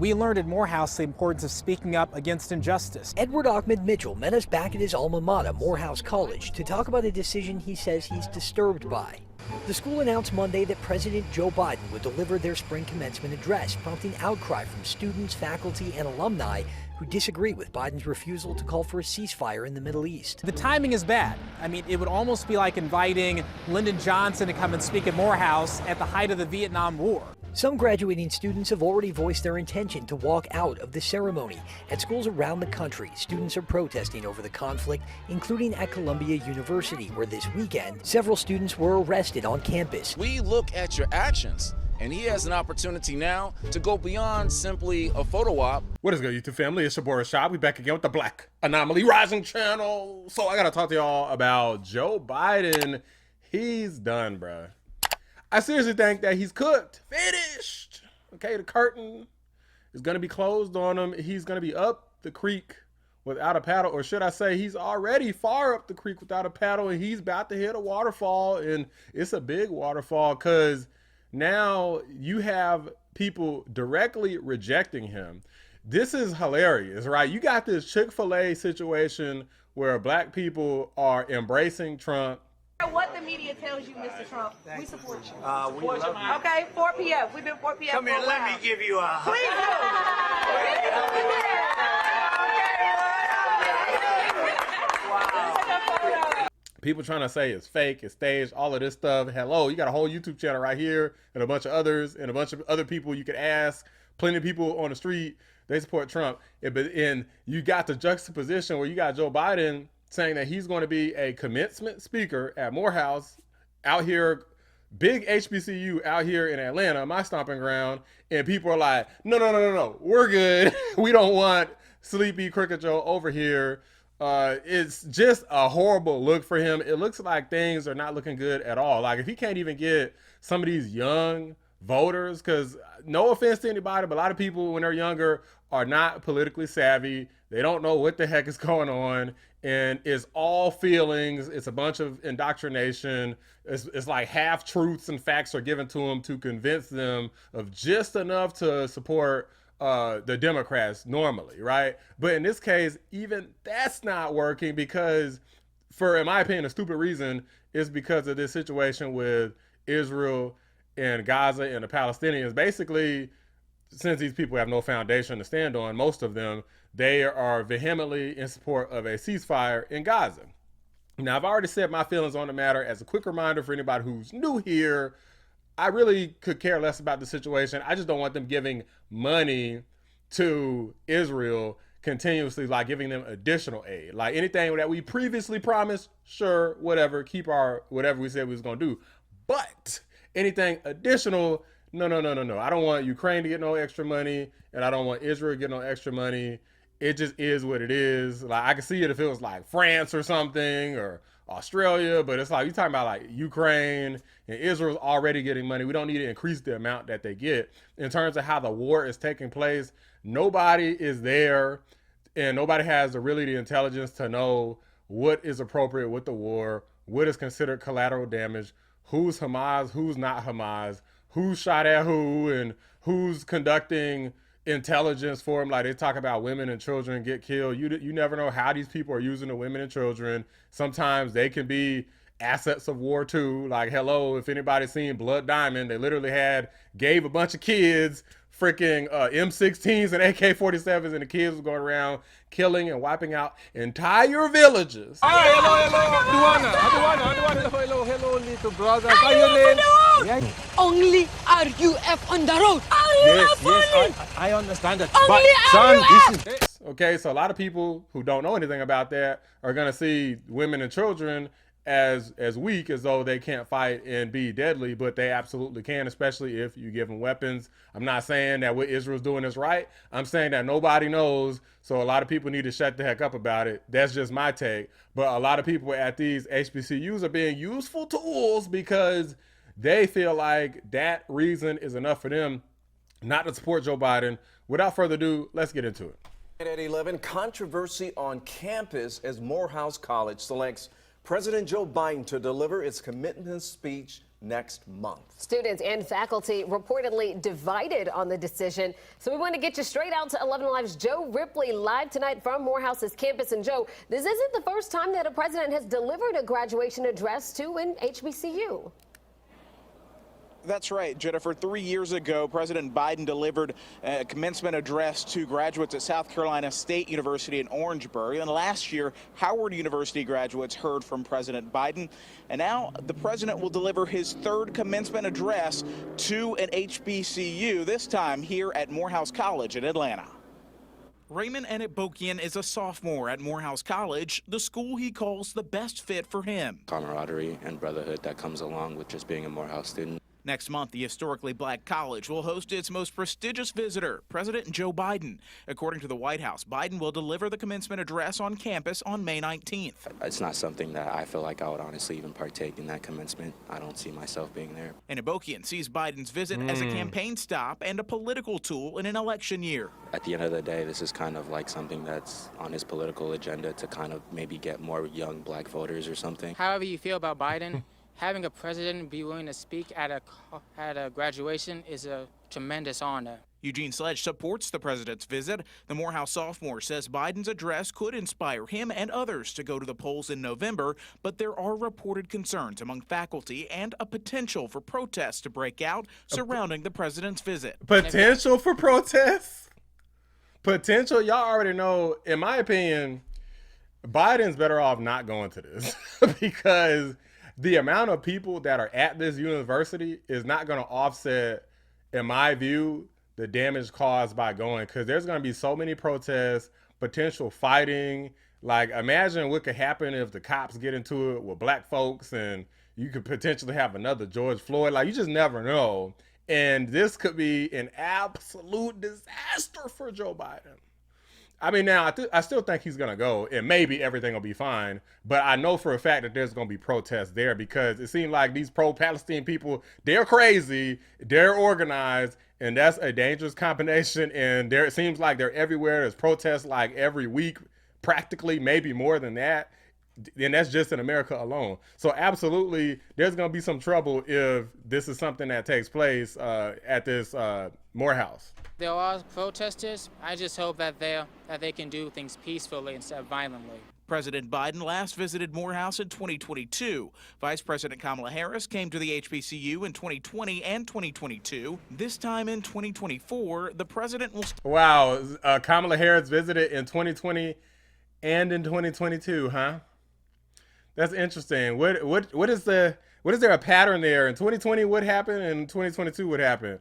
We learned at Morehouse the importance of speaking up against injustice. Edward Ahmed Mitchell met us back at his alma mater, Morehouse College, to talk about a decision he says he's disturbed by. The school announced Monday that President Joe Biden would deliver their spring commencement address, prompting outcry from students, faculty, and alumni who disagree with Biden's refusal to call for a ceasefire in the Middle East. The timing is bad. I mean, it would almost be like inviting Lyndon Johnson to come and speak at Morehouse at the height of the Vietnam War. Some graduating students have already voiced their intention to walk out of the ceremony. At schools around the country, students are protesting over the conflict, including at Columbia University, where this weekend, several students were arrested on campus. We look at your actions, and he has an opportunity now to go beyond simply a photo op. What is good, YouTube family? It's your boy Rashad. We back again with the Black Anomaly Rising channel. So I gotta talk to y'all about Joe Biden. He's done, bruh. I seriously think that he's cooked, finished. Okay, the curtain is gonna be closed on him. He's gonna be up the creek without a paddle, or should I say he's already far up the creek without a paddle, and he's about to hit a waterfall, and it's a big waterfall because now you have people directly rejecting him. This is hilarious, right? You got this Chick-fil-A situation where black people are embracing Trump. What the media tells you, Mr. Trump, we support you. We love you. Okay, 4 p.m. We've been 4 p.m. Come here, let me give you a hug. Please do. People trying to say it's fake, it's staged, all of this stuff. Hello, you got a whole YouTube channel right here and a bunch of others and a bunch of other people you could ask. Plenty of people on the street, they support Trump. And you got the juxtaposition where you got Joe Biden saying that he's going to be a commencement speaker at Morehouse out here, big HBCU out here in Atlanta, my stomping ground. And people are like, no, we're good. We don't want Sleepy Cricket Joe over here. It's just a horrible look for him. It looks like things are not looking good at all. Like if he can't even get some of these young voters, because no offense to anybody, but a lot of people when they're younger are not politically savvy. They don't know what the heck is going on. And it's all feelings. It's a bunch of indoctrination. It's like half truths and facts are given to them to convince them of just enough to support the Democrats normally, right? But in this case, even that's not working because, in my opinion, a stupid reason is because of this situation with Israel and Gaza and the Palestinians. Basically, since these people have no foundation to stand on, most of them, they are vehemently in support of a ceasefire in Gaza. Now, I've already said my feelings on the matter. As a quick reminder for anybody who's new here, I really could care less about the situation. I just don't want them giving money to Israel continuously, like giving them additional aid. Like anything that we previously promised, sure, whatever, keep our whatever we said we was gonna do. But anything additional, no. I don't want Ukraine to get no extra money, and I don't want Israel to get no extra money. It just is what it is. Like I could see it if it was like France or something or Australia, but it's like you're talking about like Ukraine and Israel's already getting money. We don't need to increase the amount that they get. In terms of how the war is taking place, nobody is there and nobody has really the intelligence to know what is appropriate with the war, what is considered collateral damage, who's Hamas, who's not Hamas, who shot at who, and who's conducting intelligence for them. Like they talk about women and children get killed. You never know how these people are using the women and children. Sometimes they can be assets of war too. Like hello, if anybody's seen Blood Diamond, they literally gave a bunch of kids freaking M16s and AK-47s, and the kids were going around killing and wiping out entire villages. Hello, little brother. Only RUF on the road. Yes, I understand that. Only But son, this is Okay, so a lot of people who don't know anything about that are gonna see women and children as weak, as though they can't fight and be deadly, but they absolutely can, especially if you give them weapons. I'm not saying that what Israel's doing is right. I'm saying that nobody knows, so a lot of people need to shut the heck up about it. That's just my take. But a lot of people at these HBCUs are being useful tools because they feel like that reason is enough for them not to support Joe Biden. Without further ado, let's get into it. At 11, controversy on campus as Morehouse College selects President Joe Biden to deliver its commencement speech next month. Students and faculty reportedly divided on the decision. So we want to get you straight out to 11 Alive's Joe Ripley live tonight from Morehouse's campus. And Joe, this isn't the first time that a president has delivered a graduation address to an HBCU. That's right, Jennifer. 3 years ago, President Biden delivered a commencement address to graduates at South Carolina State University in Orangeburg. And last year, Howard University graduates heard from President Biden. And now the president will deliver his third commencement address to an HBCU, this time here at Morehouse College in Atlanta. Raymond Enibokian is a sophomore at Morehouse College, the school he calls the best fit for him. Camaraderie and brotherhood that comes along with just being a Morehouse student. Next month, the historically black college will host its most prestigious visitor, President Joe Biden. According to the White House, Biden will deliver the commencement address on campus on May 19th. It's not something that I feel like I would honestly even partake in that commencement. I don't see myself being there. Enibokian sees Biden's visit as a campaign stop and a political tool in an election year. At the end of the day, this is kind of like something that's on his political agenda to kind of maybe get more young black voters or something. However you feel about Biden, having a president be willing to speak at a graduation is a tremendous honor. Eugene Sledge supports the president's visit. The Morehouse sophomore says Biden's address could inspire him and others to go to the polls in November, but there are reported concerns among faculty and a potential for protests to break out surrounding the president's visit. Potential for protests? Potential? Y'all already know, in my opinion, Biden's better off not going to this because the amount of people that are at this university is not going to offset, in my view, the damage caused by going, because there's going to be so many protests, potential fighting. Like, imagine what could happen if the cops get into it with black folks, and you could potentially have another George Floyd. Like, you just never know. And this could be an absolute disaster for Joe Biden. I mean, now, I still think he's going to go, and maybe everything will be fine. But I know for a fact that there's going to be protests there because it seems like these pro-Palestine people, they're crazy, they're organized, and that's a dangerous combination. And it seems like they're everywhere. There's protests like every week, practically, maybe more than that. And that's just in America alone. So absolutely, there's going to be some trouble if this is something that takes place at this Morehouse. There are protesters. I just hope that they can do things peacefully instead of violently. President Biden last visited Morehouse in 2022. Vice President Kamala Harris came to the HBCU in 2020 and 2022. This time in 2024, the president will... Wow, Kamala Harris visited in 2020 and in 2022, huh? That's interesting. What is there a pattern there? In 2020, what happened? And in 2022, what happened?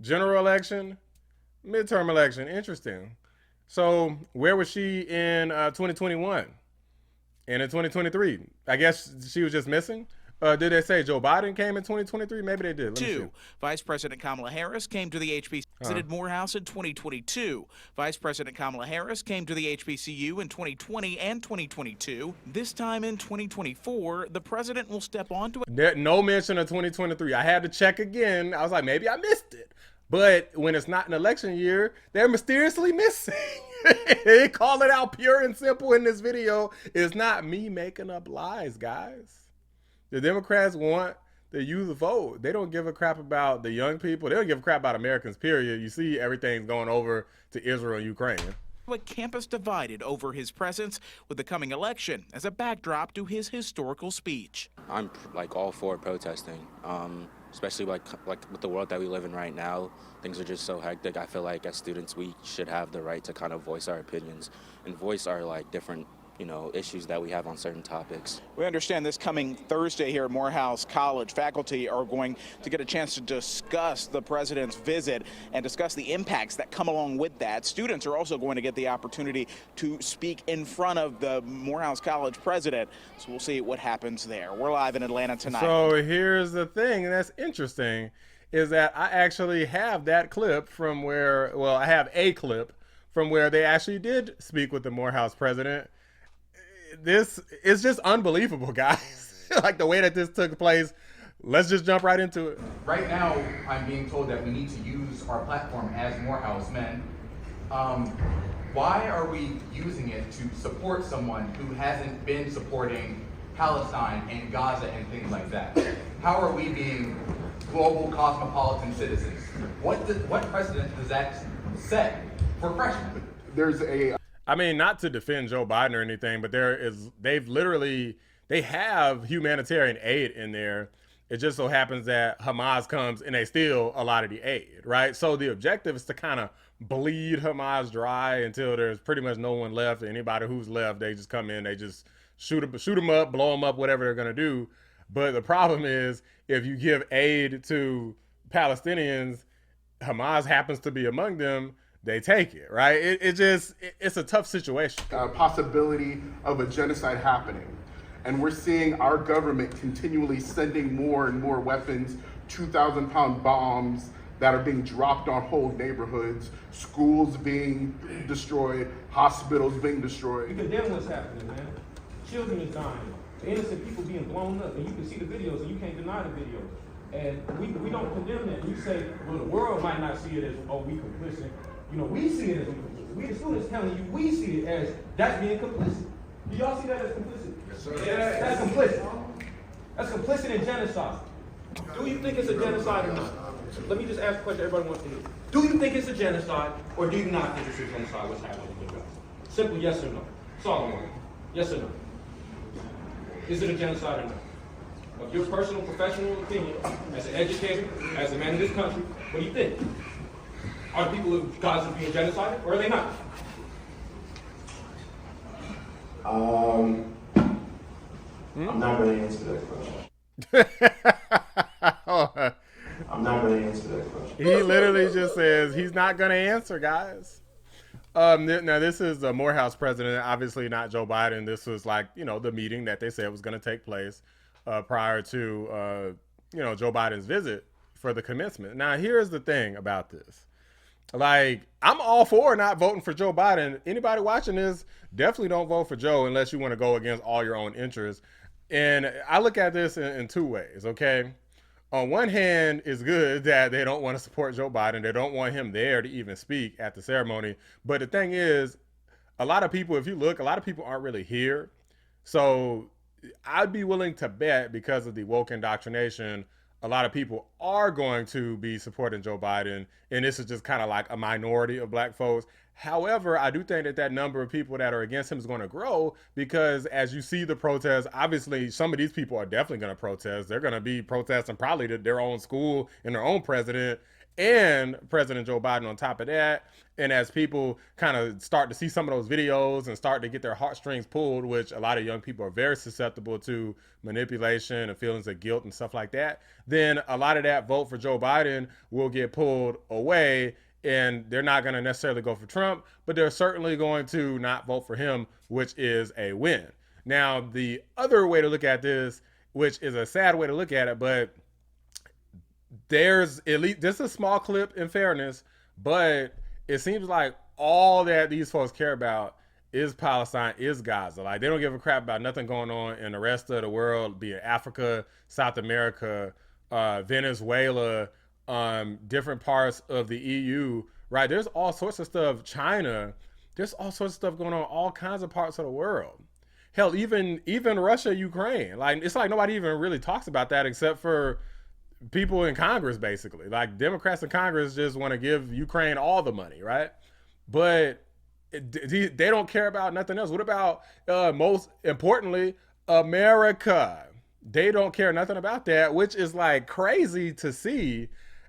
General election, midterm election. Interesting. So where was she in 2021 and in 2023? I guess she was just missing. Did they say Joe Biden came in 2023? Maybe they did. Let me see. Vice President Kamala Harris came to the HBCU. Visited Morehouse in 2022. Vice President Kamala Harris came to the HBCU in 2020 and 2022. This time in 2024, the president will step onto it. No mention of 2023. I had to check again. I was like, maybe I missed it. But when it's not an election year, they're mysteriously missing. They call it out pure and simple in this video. It's not me making up lies, guys. The Democrats want the youth vote. They don't give a crap about the young people. They don't give a crap about Americans, period. You see everything's going over to Israel and Ukraine. A campus divided over his presence with the coming election as a backdrop to his historical speech. I'm like all for protesting, especially like with the world that we live in right now. Things are just so hectic. I feel like as students, we should have the right to kind of voice our opinions and voice our like different issues that we have on certain topics. We understand this coming Thursday here at Morehouse College, faculty are going to get a chance to discuss the president's visit and discuss the impacts that come along with that. Students are also going to get the opportunity to speak in front of the Morehouse College president. So we'll see what happens there. We're live in Atlanta tonight. So here's the thing that's interesting is that I actually have that clip from where, well, I have a clip from where they actually did speak with the Morehouse president. This is just unbelievable, guys. Like the way that this took place. Let's just jump right into it. Right now, I'm being told that we need to use our platform as Morehouse men. Why are we using it to support someone who hasn't been supporting Palestine and Gaza and things like that? How are we being global cosmopolitan citizens? What precedent does that set for freshmen? I mean, not to defend Joe Biden or anything, but they have humanitarian aid in there. It just so happens that Hamas comes and they steal a lot of the aid, right? So the objective is to kind of bleed Hamas dry until there's pretty much no one left. Anybody who's left, they just come in, they just shoot them up, blow them up, whatever they're gonna do. But the problem is, if you give aid to Palestinians, Hamas happens to be among them, they take it, right? It's a tough situation. Possibility of a genocide happening. And we're seeing our government continually sending more and more weapons, 2,000-pound bombs that are being dropped on whole neighborhoods, schools being destroyed, hospitals being destroyed. You condemn what's happening, man. Children is dying, innocent people being blown up, and you can see the videos and you can't deny the videos. And we don't condemn that. You say, well, the world might not see it as, oh, we complicit. You know, we see it as complicit. We the students telling you, we see it as that's being complicit. Do y'all see that as complicit? Yes, sir. Yeah, that's complicit. That's complicit in genocide. Do you think it's a genocide or not? Let me just ask a question everybody wants to hear. Do you think it's a genocide, or do you not think it's a genocide what's happening in Gaza? Simple yes or no. Solomon, yes or no? Is it a genocide or not? Of your personal, professional opinion, as an educator, as a man in this country, what do you think? Are the people of Gaza being genocided, or are they not? I'm not going to answer that question. I'm not going to answer that question. He literally just says he's not going to answer, guys. Now, this is the Morehouse president, obviously not Joe Biden. This was like, you know, the meeting that they said was going to take place prior to, Joe Biden's visit for the commencement. Now, here's the thing about this. Like, I'm all for not voting for Joe Biden. Anybody watching this, definitely don't vote for Joe unless you want to go against all your own interests. And I look at this in two ways, okay? On one hand, it's good that they don't want to support Joe Biden. They don't want him there to even speak at the ceremony. But the thing is, a lot of people, if you look, a lot of people aren't really here. So I'd be willing to bet, because of the woke indoctrination, a lot of people are going to be supporting Joe Biden, and this is just kind of like a minority of black folks. However, I do think that number of people that are against him is going to grow, because as you see the protests, obviously some of these people are definitely going to protest. They're going to be protesting probably their own school and their own president and President Joe Biden on top of that. And as people kind of start to see some of those videos and start to get their heartstrings pulled, which a lot of young people are very susceptible to manipulation and feelings of guilt and stuff like that, then a lot of that vote for Joe Biden will get pulled away, and they're not going to necessarily go for Trump, but they're certainly going to not vote for him, which is a win. Now, the other way to look at this, which is a sad way to look at it, but there's at least, this is a small clip in fairness, but it seems like all that these folks care about is Palestine, is Gaza. Like, they don't give a crap about nothing going on in the rest of the world, be it Africa, South America, Venezuela, different parts of the EU, right? There's all sorts of stuff. China, there's all sorts of stuff going on, all kinds of parts of the world. Hell, even Russia, Ukraine. Like, it's like nobody even really talks about that except for people in Congress, basically. Like, Democrats in Congress just want to give Ukraine all the money, right? But they don't care about nothing else. What about, most importantly, America? They don't care nothing about that, which is like crazy to see.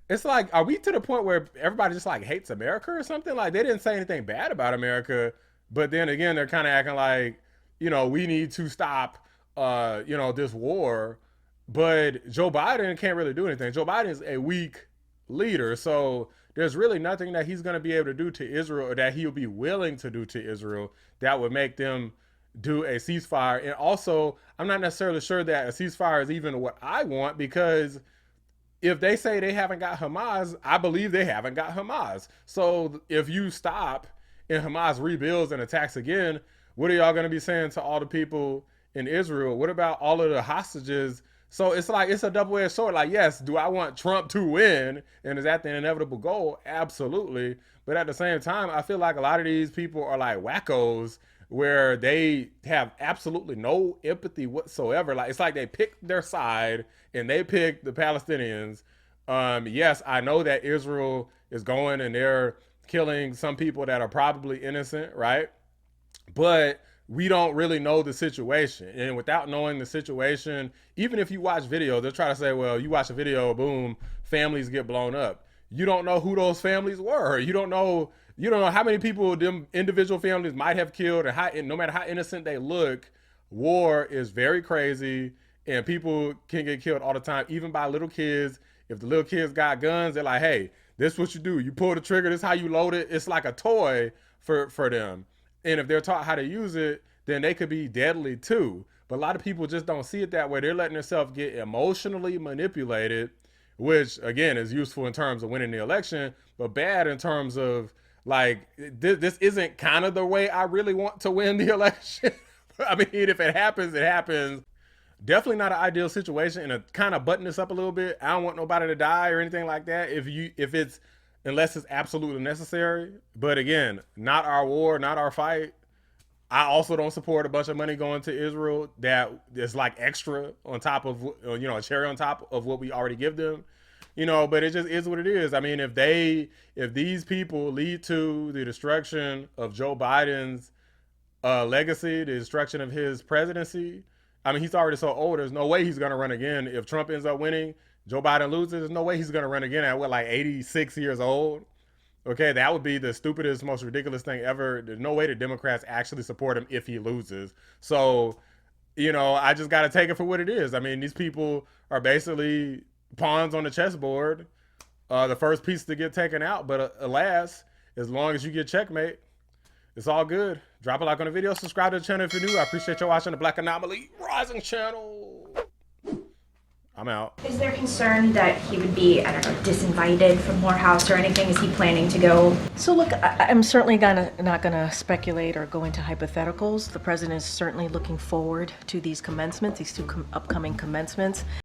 It's like, are we to the point where everybody just like hates America or something? Like, they didn't say anything bad about America, but then again, they're kind of acting like, we need to stop, this war. But Joe Biden can't really do anything. Joe Biden is a weak leader. So there's really nothing that he's going to be able to do to Israel, or that he'll be willing to do to Israel, that would make them do a ceasefire. And also, I'm not necessarily sure that a ceasefire is even what I want, because if they say they haven't got Hamas, I believe they haven't got Hamas. So if you stop and Hamas rebuilds and attacks again, what are y'all going to be saying to all the people in Israel? What about all of the hostages So it's like, it's a double-edged sword. Like, yes, do I want Trump to win? And is that the inevitable goal? Absolutely. But at the same time, I feel like a lot of these people are like wackos where they have absolutely no empathy whatsoever. Like, it's like they picked their side and they picked the Palestinians. Yes, I know that Israel is going and they're killing some people that are probably innocent, right? But we don't really know the situation. And without knowing the situation, even if you watch videos, they'll try to say, well, you watch a video, boom, families get blown up. You don't know who those families were. You don't know how many people them individual families might have killed, and no matter how innocent they look, war is very crazy and people can get killed all the time, even by little kids. If the little kids got guns, they're like, hey, this is what you do. You pull the trigger, this is how you load it. It's like a toy for them. And if they're taught how to use it, then they could be deadly too. But a lot of people just don't see it that way. They're letting themselves get emotionally manipulated, which again is useful in terms of winning the election, but bad in terms of like, this isn't kind of the way I really want to win the election. I mean, if it happens, it happens. Definitely not an ideal situation. And to kind of button this up a little bit, I don't want nobody to die or anything like that unless it's absolutely necessary. But again, not our war, not our fight. I also don't support a bunch of money going to Israel that is like extra on top of, a cherry on top of what we already give them, but it just is what it is. I mean, if these people lead to the destruction of Joe Biden's legacy, the destruction of his presidency, I mean, he's already so old, there's no way he's going to run again. If Trump ends up winning, Joe Biden loses, there's no way he's going to run again at like 86 years old. Okay, that would be the stupidest, most ridiculous thing ever. There's no way the Democrats actually support him if he loses. So, I just got to take it for what it is. I mean, these people are basically pawns on the chessboard, the first piece to get taken out. But alas, as long as you get checkmate, it's all good. Drop a like on the video, subscribe to the channel if you're new. I appreciate you watching the Black Anomaly Rising channel. I'm out. Is there concern that he would be, disinvited from Morehouse or anything? Is he planning to go? So look, I'm certainly not gonna speculate or go into hypotheticals. The president is certainly looking forward to these commencements, these two upcoming commencements.